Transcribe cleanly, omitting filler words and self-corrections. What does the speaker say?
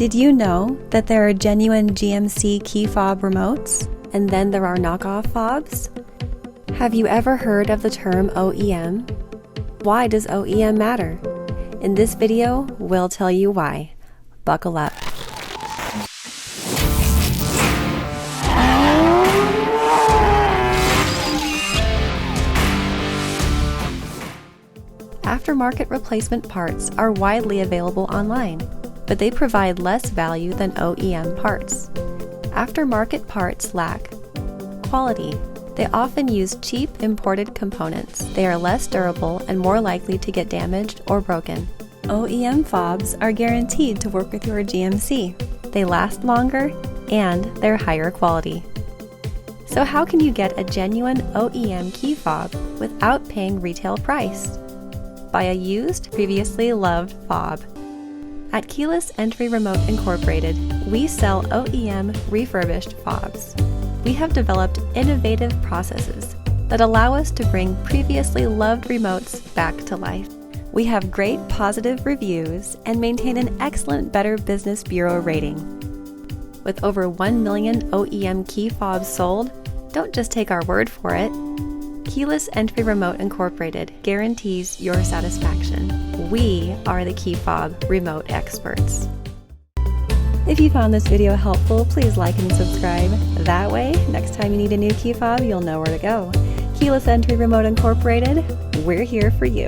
Did you know that there are genuine GMC key fob remotes, and then there are knockoff fobs? Have you ever heard of the term OEM? Why does OEM matter? In this video, we'll tell you why. Buckle up. Aftermarket replacement parts are widely available online, but they provide less value than OEM parts. Aftermarket parts lack quality. They often use cheap imported components. They are less durable and more likely to get damaged or broken. OEM fobs are guaranteed to work with your GMC. They last longer and they're higher quality. So how can you get a genuine OEM key fob without paying retail price? Buy a used, previously loved fob. At Keyless Entry Remote Incorporated, we sell OEM refurbished fobs. We have developed innovative processes that allow us to bring previously loved remotes back to life. We have great positive reviews and maintain an excellent Better Business Bureau rating. With over 1 million OEM key fobs sold, don't just take our word for it. Keyless Entry Remote Incorporated guarantees your satisfaction. We are the key fob remote experts. If you found this video helpful, please like and subscribe. That way, next time you need a new key fob, you'll know where to go. Keyless Entry Remote Incorporated, we're here for you.